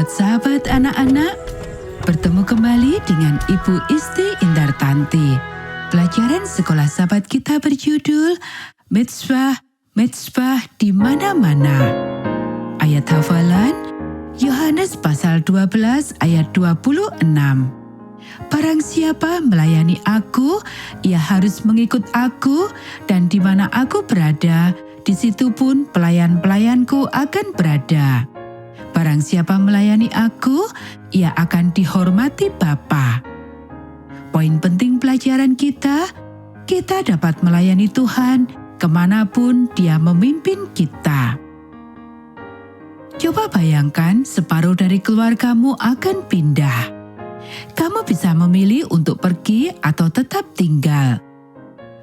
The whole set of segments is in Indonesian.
Selamat sahabat anak-anak, bertemu kembali dengan Ibu Isti Indartanti. Pelajaran sekolah sahabat kita berjudul Mezbah di mana-mana. Ayat hafalan Yohanes pasal 12 ayat 26. Barang siapa melayani aku, ia harus mengikut aku, dan di mana aku berada, di situ pun pelayan-pelayanku akan berada. Barang siapa melayani aku, ia akan dihormati Bapa. Poin penting pelajaran kita dapat melayani Tuhan kemanapun Dia memimpin kita. Coba bayangkan separuh dari keluargamu akan pindah. Kamu bisa memilih untuk pergi atau tetap tinggal.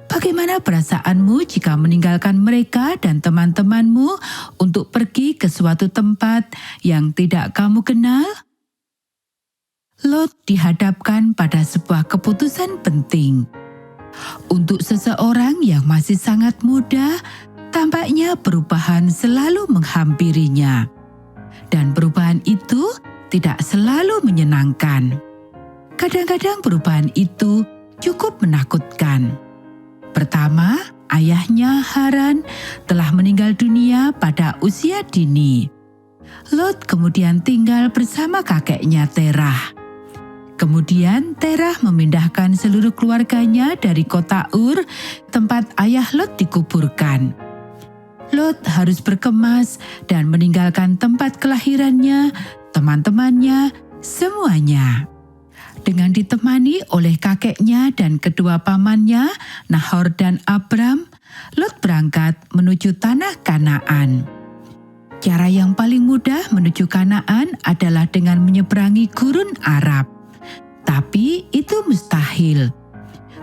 Bagaimana perasaanmu jika meninggalkan mereka dan teman-temanmu untuk pergi ke suatu tempat yang tidak kamu kenal? Lot dihadapkan pada sebuah keputusan penting. Untuk seseorang yang masih sangat muda, tampaknya perubahan selalu menghampirinya. Dan perubahan itu tidak selalu menyenangkan. Kadang-kadang perubahan itu cukup menakutkan. Pertama, ayahnya Haran telah meninggal dunia pada usia dini. Lot kemudian tinggal bersama kakeknya Terah. Kemudian Terah memindahkan seluruh keluarganya dari kota Ur, tempat ayah Lot dikuburkan. Lot harus berkemas dan meninggalkan tempat kelahirannya, teman-temannya, semuanya. Dengan ditemani oleh kakeknya dan kedua pamannya, Nahor dan Abram, Lot berangkat menuju tanah Kanaan. Cara yang paling mudah menuju Kanaan adalah dengan menyeberangi gurun Arab. Tapi itu mustahil.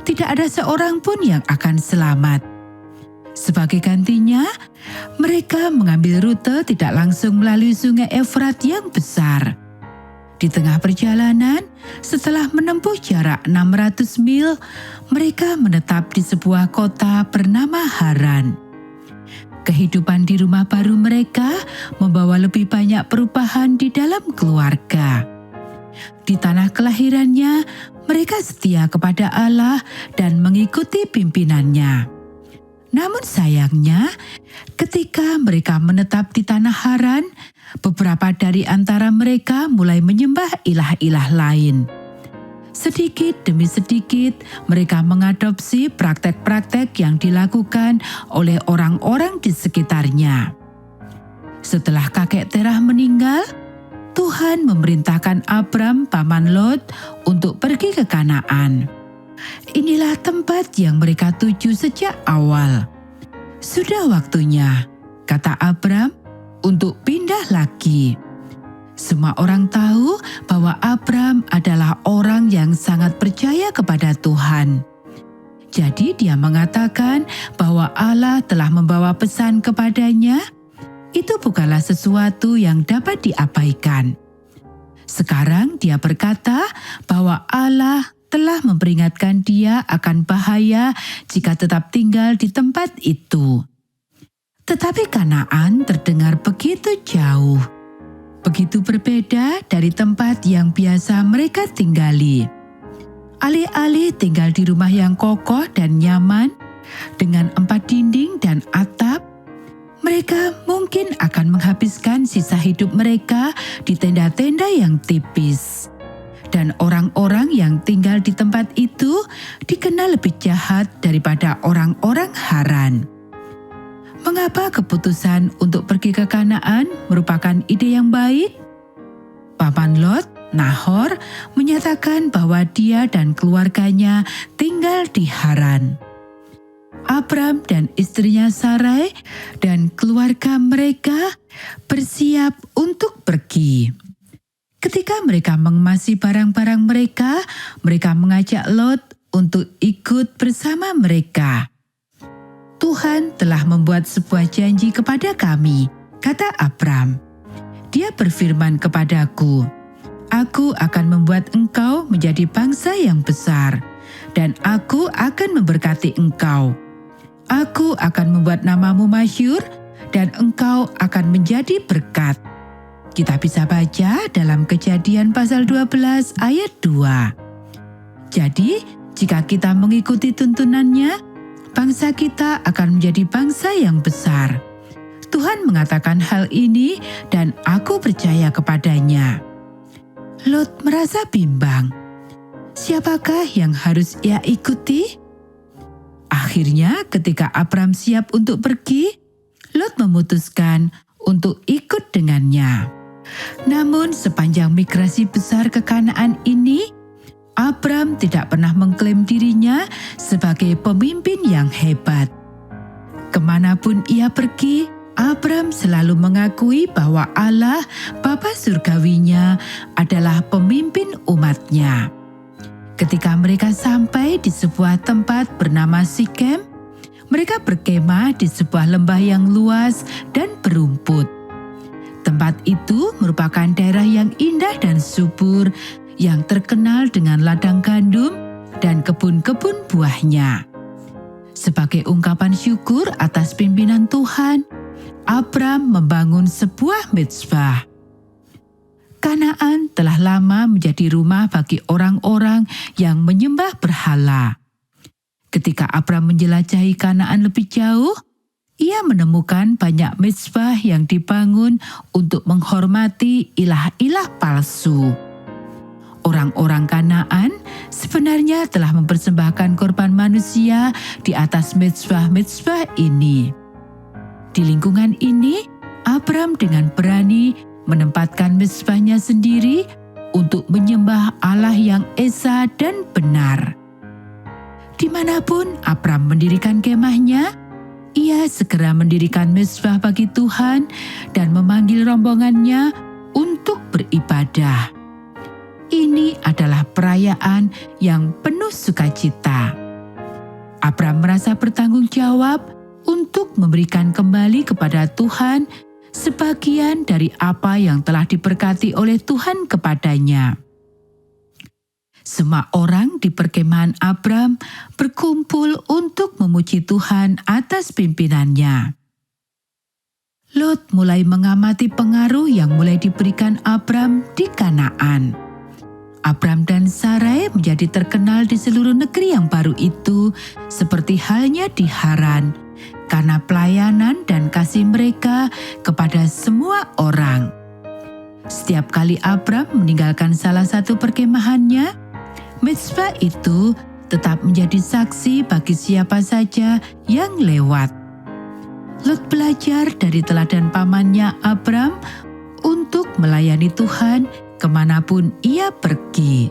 Tidak ada seorang pun yang akan selamat. Sebagai gantinya, mereka mengambil rute tidak langsung melalui sungai Efrat yang besar. Di tengah perjalanan, setelah menempuh jarak 600 mil, mereka menetap di sebuah kota bernama Haran. Kehidupan di rumah baru mereka membawa lebih banyak perubahan di dalam keluarga. Di tanah kelahirannya, mereka setia kepada Allah dan mengikuti pimpinannya. Namun sayangnya, ketika mereka menetap di tanah Haran, beberapa dari antara mereka mulai menyembah ilah-ilah lain. Sedikit demi sedikit, mereka mengadopsi praktek-praktek yang dilakukan oleh orang-orang di sekitarnya. Setelah kakek Terah meninggal, Tuhan memerintahkan Abram, paman Lot, untuk pergi ke Kanaan. Inilah tempat yang mereka tuju sejak awal. Sudah waktunya, kata Abram, untuk pindah lagi. Semua orang tahu bahwa Abram adalah orang yang sangat percaya kepada Tuhan. Jadi dia mengatakan bahwa Allah telah membawa pesan kepadanya. Itu bukanlah sesuatu yang dapat diabaikan. Sekarang dia berkata bahwa Allah telah memperingatkan dia akan bahaya jika tetap tinggal di tempat itu. Tetapi Kanaan terdengar begitu jauh, begitu berbeda dari tempat yang biasa mereka tinggali. Alih-alih tinggal di rumah yang kokoh dan nyaman, dengan 4 dinding dan atap, mereka mungkin akan menghabiskan sisa hidup mereka di tenda-tenda yang tipis. Dan orang-orang yang tinggal di tempat itu dikenal lebih jahat daripada orang-orang Haran. Mengapa keputusan untuk pergi ke Kanaan merupakan ide yang baik? Paman Lot, Nahor, menyatakan bahwa dia dan keluarganya tinggal di Haran. Abram dan istrinya Sarai dan keluarga mereka bersiap untuk pergi. Ketika mereka mengemasi barang-barang mereka, mereka mengajak Lot untuk ikut bersama mereka. Tuhan telah membuat sebuah janji kepada kami, kata Abram. Dia berfirman kepadaku, "Aku akan membuat engkau menjadi bangsa yang besar, dan aku akan memberkati engkau. Aku akan membuat namamu masyhur, dan engkau akan menjadi berkat. Kita bisa baca dalam Kejadian pasal 12 ayat 2. Jadi, jika kita mengikuti tuntunannya, bangsa kita akan menjadi bangsa yang besar. Tuhan mengatakan hal ini dan aku percaya kepadanya. Lot merasa bimbang. Siapakah yang harus ia ikuti? Akhirnya ketika Abram siap untuk pergi, Lot memutuskan untuk ikut dengannya. Namun sepanjang migrasi besar ke Kanaan ini, Abram tidak pernah mengklaim dirinya sebagai pemimpin yang hebat. Kemanapun ia pergi, Abram selalu mengakui bahwa Allah, Bapa Surgawinya, adalah pemimpin umatnya. Ketika mereka sampai di sebuah tempat bernama Sikem, mereka berkemah di sebuah lembah yang luas dan berumput. Tempat itu merupakan daerah yang indah dan subur yang terkenal dengan ladang gandum dan kebun-kebun buahnya. Sebagai ungkapan syukur atas pimpinan Tuhan, Abram membangun sebuah mezbah. Kanaan telah lama menjadi rumah bagi orang-orang yang menyembah berhala. Ketika Abram menjelajahi Kanaan lebih jauh, ia menemukan banyak mezbah yang dibangun untuk menghormati ilah-ilah palsu. Orang-orang Kanaan sebenarnya telah mempersembahkan korban manusia di atas mezbah-mezbah ini. Di lingkungan ini, Abram dengan berani menempatkan mezbahnya sendiri untuk menyembah Allah yang esa dan benar. Dimanapun Abram mendirikan kemahnya, ia segera mendirikan mezbah bagi Tuhan dan memanggil rombongannya untuk beribadah. Ini adalah perayaan yang penuh sukacita. Abram merasa bertanggung jawab untuk memberikan kembali kepada Tuhan sebagian dari apa yang telah diberkati oleh Tuhan kepadanya. Semua orang di perkemahan Abram berkumpul untuk memuji Tuhan atas pimpinannya. Lot mulai mengamati pengaruh yang mulai diberikan Abram di Kanaan. Abram dan Sarai menjadi terkenal di seluruh negeri yang baru itu, seperti halnya di Haran, karena pelayanan dan kasih mereka kepada semua orang. Setiap kali Abram meninggalkan salah satu perkemahannya, mezbah itu tetap menjadi saksi bagi siapa saja yang lewat. Lot belajar dari teladan pamannya Abram untuk melayani Tuhan kemanapun ia pergi.